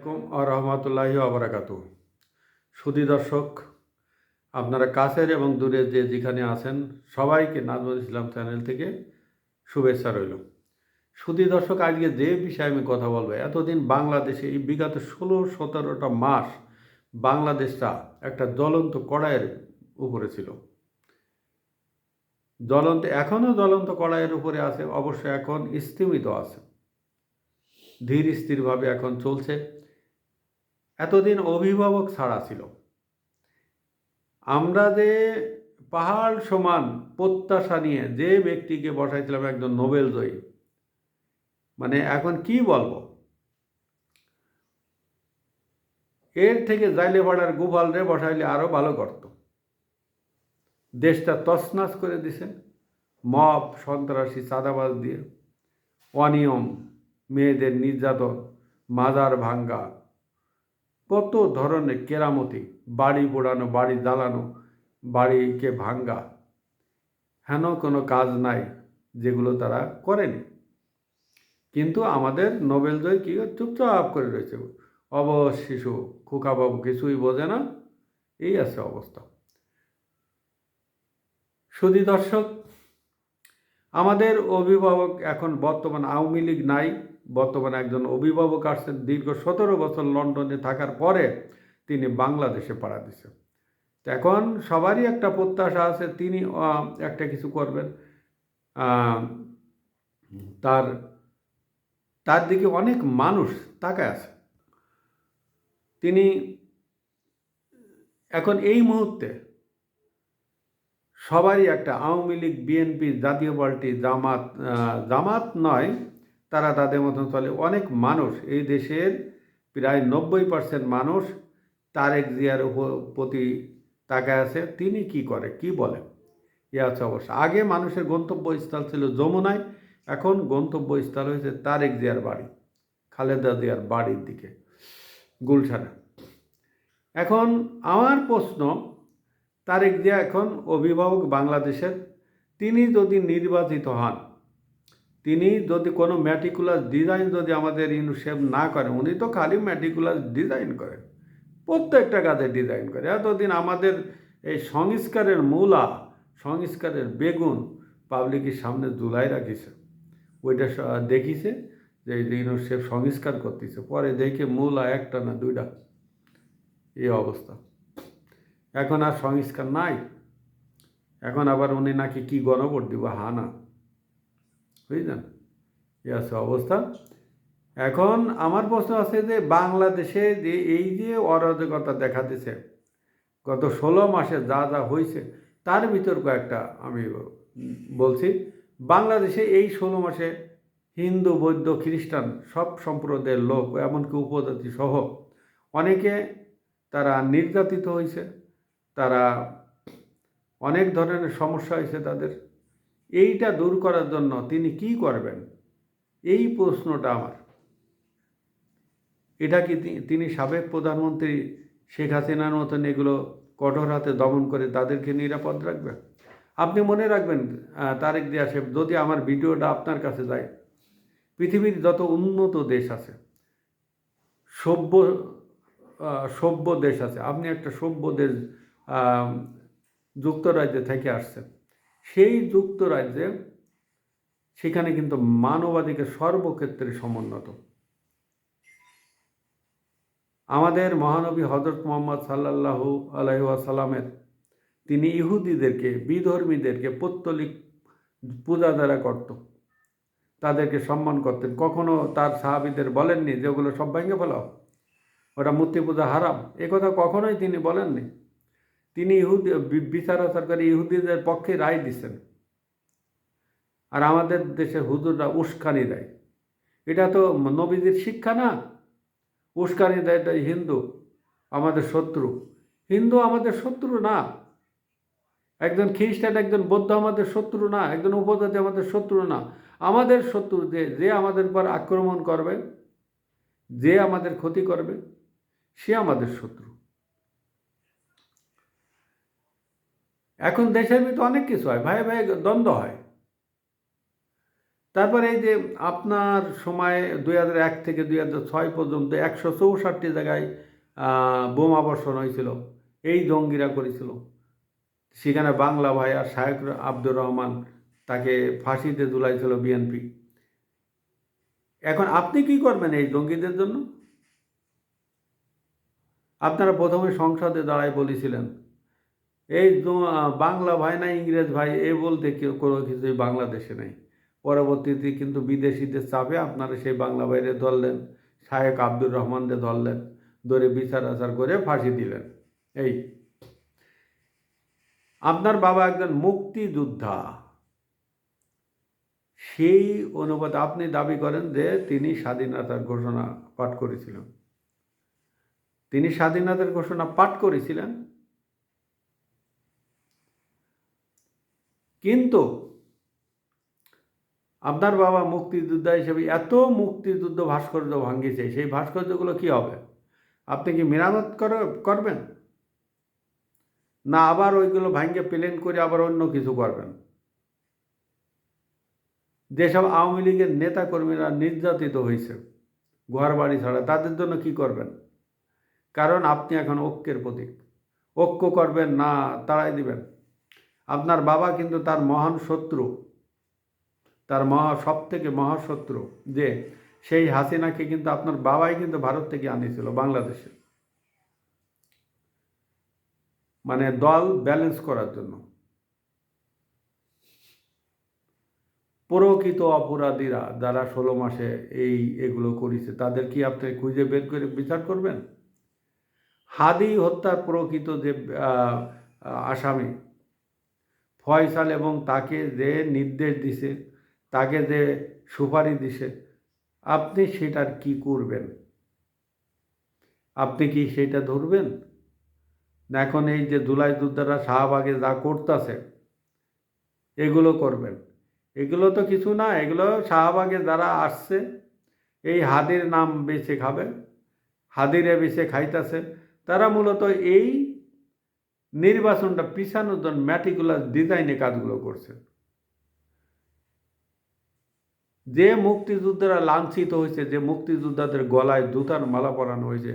আলাইকুম রহমতুল্লাহি আবরাকাতু। সুধী দর্শক, আপনারা কাছের এবং দূরে যে যেখানে আছেন সবাইকে নাজমুল ইসলাম চ্যানেল থেকে শুভেচ্ছা রইল। সুধী দর্শক, আজকে যে বিষয়ে আমি কথা বলবো, এতদিন বাংলাদেশে এই বিগত 16-17টা মাস বাংলাদেশটা একটা জ্বলন্ত কড়াইয়ের উপরে ছিল। এখনও জ্বলন্ত কড়াইয়ের উপরে আছে, অবশ্য এখন স্থিমিত আছে, ধীর স্থিরভাবে এখন চলছে। এতদিন অভিভাবক ছাড়া ছিল। আমরা যে পাহাড় সমান প্রত্যাশা নিয়ে যে ব্যক্তিকে বসাইছিলাম একজন নোবেল জয়ী, মানে এখন কি বলবো, এর থেকে জাইলে পাড়ার গোপালরে বসাইলে আরো ভালো করত। দেশটা তছনছ করে দিছে মব, সন্ত্রাসী, চাঁদাবাজ দিয়ে, অনিয়ম, মেয়েদের নির্যাতন, মাজার ভাঙ্গা, কত ধরনের কেরামতি, বাড়ি পোড়ানো, বাড়ি জ্বালানো, বাড়িকে ভাঙ্গা, হেন কোনো কাজ নাই যেগুলো তারা করেনি। কিন্তু আমাদের নোবেল জয় কি চুপচাপ করে রয়েছে, অবশ শিশু, খোকাবাবু কিছুই বোঝে না, এই আছে অবস্থা। সুধী দর্শক, আমাদের অভিভাবক এখন বর্তমান আওয়ামী লীগ নাই, বর্তমানে একজন অভিভাবক আসছেন, দীর্ঘ 17 বছর লন্ডনে থাকার পরে তিনি বাংলাদেশে পাড়া দিছে। এখন সবারই একটা প্রত্যাশা আছে তিনি একটা কিছু করবেন। তার তার দিকে অনেক মানুষ তাকায় আছে। তিনি এখন এই মুহূর্তে সবারই একটা আওয়ামী লীগ, বিএনপি, জাতীয় পার্টি, জামাত নয়, তারা তাদের মতন চলে। অনেক মানুষ, এই দেশের প্রায় 90% মানুষ তারেক জিয়ার প্রতি তাকায় আছে। তিনি কি করে, কি বলে, এ আছে অবশ্য। আগে মানুষের গন্তব্যস্থল ছিল যমুনায়, এখন গন্তব্যস্থল হয়েছে তারেক জিয়ার বাড়ি, খালেদা জিয়ার বাড়ির দিকে, গুলশানে। এখন আমার প্রশ্ন, তারেক জিয়া এখন অভিভাবক বাংলাদেশের, তিনি যদি নির্বাচিত হন, তিনি যদি কোনো ম্যাটিকুলাস ডিজাইন যদি আমাদের ইউনিসেফ না করে, উনি তো খালি ম্যাটিকুলাস ডিজাইন করেন, প্রত্যেকটা কাজে ডিজাইন করে। এতদিন আমাদের এই সংস্কারের মূলা, সংস্কারের বেগুন পাবলিকের সামনে ঝুলাই রাখিছে, ওইটা দেখিছে যে ইউনিসেফ সংস্কার করতেছে, পরে দেখে মূলা একটা না দুইটা, এই অবস্থা। এখন আর সংস্কার নাই, এখন আবার উনি নাকি কি গণভোট দিব, হানা, বুঝলেন, এ আছে অবস্থা। এখন আমার প্রশ্ন আছে যে বাংলাদেশে যে এই যে অরাজকতা দেখাতেছে গত 16 মাসে যা যা হয়েছে, তার ভিতর কয়েকটা আমি বলছি। বাংলাদেশে এই 16 মাসে হিন্দু, বৌদ্ধ, খ্রিস্টান সব সম্প্রদায়ের লোক, এমনকি উপজাতি সহ অনেকে তারা নির্যাতিত হয়েছে, তারা অনেক ধরনের সমস্যা হয়েছে তাদের। এইটা দূর করার জন্য তিনি কি করবেন, এই প্রশ্নটা আমার। এটা কি তিনি সাবেক প্রধানমন্ত্রী শেখ হাসিনার মতন এগুলো কঠোর হাতে দমন করে তাদেরকে নিরাপদ রাখবে? আপনি মনে রাখবেন তারেক জিয়া সাহেব, যদি আমার ভিডিওটা আপনার কাছে যায়, পৃথিবীর যত উন্নত দেশ আছে, সভ্য সভ্য দেশ আছে, আপনি একটা সভ্য দেশ যুক্তরাজ্যে থেকে আসছেন, সেই যুক্তরাজ্যে সেখানে কিন্তু মানবাধিকার সর্বক্ষেত্রে সমুন্নত। আমাদের মহানবী হজরত মুহাম্মদ সাল্লাল্লাহু আলাইহি ওয়াসাল্লামের, তিনি ইহুদিদেরকে, বিধর্মীদেরকে পৌত্তলিক পূজা যারা করত তাদেরকে সম্মান করতেন। কখনো তার সাহাবীদের বলেননি যে ওগুলো সব ভেঙে ফেলাও, ওটা মূর্তি পূজা হারাম, এ কথা কখনোই তিনি বলেননি। তিনি বিচার আচার করে ইহুদিদের পক্ষে রায় দিচ্ছেন। আর আমাদের দেশের হুজুররা উস্কানি দেয়, এটা তো নবীজির শিক্ষা না। উস্কানি দেয় তাই হিন্দু আমাদের শত্রু। হিন্দু আমাদের শত্রু না, একজন খ্রিস্টান, একজন বৌদ্ধ আমাদের শত্রু না, একজন উপজাতি আমাদের শত্রু না। আমাদের শত্রু যে আমাদের উপর আক্রমণ করবে, যে আমাদের ক্ষতি করবে, সে আমাদের শত্রু। এখন দেশের ভিতরে অনেক কিছু হয়, ভাই ভাই দ্বন্দ্ব হয়। তারপরে এই যে আপনার সময় 2001 থেকে 2006 পর্যন্ত 164 জায়গায় বোমা বর্ষণ হয়েছিল, এই জঙ্গিরা করেছিল। সেখানে বাংলা ভাই আর শায়েখ আব্দুর রহমান তাকে ফাঁসিতে ঝুলাইছিল বিএনপি। এখন আপনি কি করবেন এই জঙ্গিদের জন্য? আপনারা প্রথমে সংসদে দাঁড়ায় বলেছিলেন এই বাংলা ভাই না ইংরেজ ভাই এ বলতে কেউ কোনো কিছুই বাংলাদেশে নেই। পরবর্তীতে কিন্তু বিদেশিদের চাপে আপনারা সেই বাংলা ভাইরে ধরলেন, শায়েখ আব্দুর রহমানদের ধরলেন, ধরে বিচার আচার করে ফাঁসি দিলেন। এই আপনার বাবা একজন মুক্তিযোদ্ধা, সেই অনুপাতে আপনি দাবি করেন যে তিনি স্বাধীনতার ঘোষণা পাঠ করেছিলেন। তিনি স্বাধীনতার ঘোষণা পাঠ করেছিলেন, কিন্তু আপনার বাবা মুক্তিযোদ্ধা হিসেবে এত মুক্তিযুদ্ধ ভাস্কর্য ভাঙিয়েছে, সেই ভাস্কর্যগুলো কি হবে? আপনি কি মেরামত করবেন, না আবার ওইগুলো ভাঙ্গে প্লেন করে আবার অন্য কিছু করবেন? যেসব আওয়ামী লীগের নেতাকর্মীরা নির্যাতিত হয়েছে ঘর বাড়ি ছাড়া, তাদের জন্য কি করবেন? কারণ আপনি এখন ঐক্যের প্রতীক। ঐক্য করবেন না, তাড়াই দিবেন। আপনার বাবা কিন্তু তার মহান শত্রু, তার সব থেকে মহাশত্রু যে সেই হাসিনাকে কিন্তু আপনার বাবাই কিন্তু ভারত থেকে আনিয়েছিল বাংলাদেশে, মানে দল ব্যালেন্স করার জন্য। প্রকৃত অপরাধীরা যারা 16 মাসে এগুলো করেছে তাদের কি আপনি খুঁজে বের করে বিচার করবেন? হাদি হত্যার প্রকৃত যে আসামি ফয়সাল এবং তাকে যে নির্দেশ দিছে, তাকে যে সুপারিশ দিছে, আপনি সেটার কি করবেন? আপনি কি সেটা ধরবেন? এখন এই যে জুলাই যোদ্ধারা শাহবাগে যা করতেছে এগুলো করবেন? এগুলো তো কিছু না, এগুলো শাহবাগে যারা আসছে এই হাদির নাম বেছে খাবে, হাদিরে বেছে খাইতেছে, তারা মূলত এই নির্বাচনটা পিছানোর জন্য ম্যাটিকুলাস ডিজাইনে কাজগুলো করছে। যে মুক্তিযোদ্ধারা লাঞ্ছিত হয়েছে, যে মুক্তিযোদ্ধাদের গলায় জুতার মালা পরানো হয়েছে,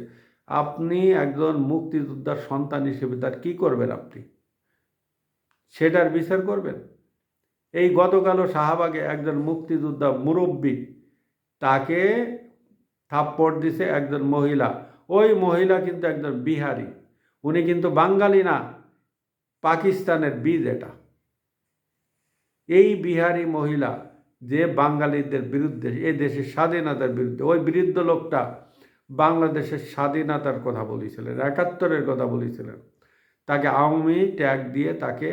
আপনি একজন মুক্তিযোদ্ধার সন্তান হিসেবে তার কি করবেন? আপনি সেটার বিচার করবেন? এই গতকালও শাহবাগে একজন মুক্তিযোদ্ধা মুরব্বী, তাকে থাপ্পড় দিছে একজন মহিলা। ওই মহিলা কিন্তু একজন বিহারি, উনি কিন্তু বাঙালি না, পাকিস্তানের বীজ। এটা এই বিহারি মহিলা যে বাঙালিদের বিরুদ্ধে, এই দেশের স্বাধীনতার বিরুদ্ধে, ওই বৃদ্ধ লোকটা বাংলাদেশের স্বাধীনতার কথা বলেছিলেন, 71-এর কথা বলেছিলেন। তাকে আওয়ামী ট্যাগ দিয়ে তাকে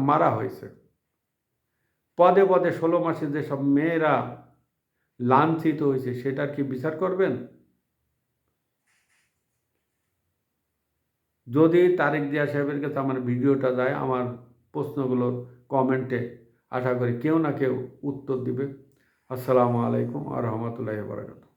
মারা হয়েছে। পদে পদে 16 মাসে যেসব মেয়েরা লাঞ্ছিত হয়েছে সেটার কি বিচার করবেন? যদি তারেক জিয়া সাহেবের কাছে আমার ভিডিওটা যায়, আমার প্রশ্নগুলোর কমেন্টে আশা করি কেউ না কেউ উত্তর দিবে। আসসালামু আলাইকুম ওয়া রাহমাতুল্লাহি ওয়া বারাকাতুহু।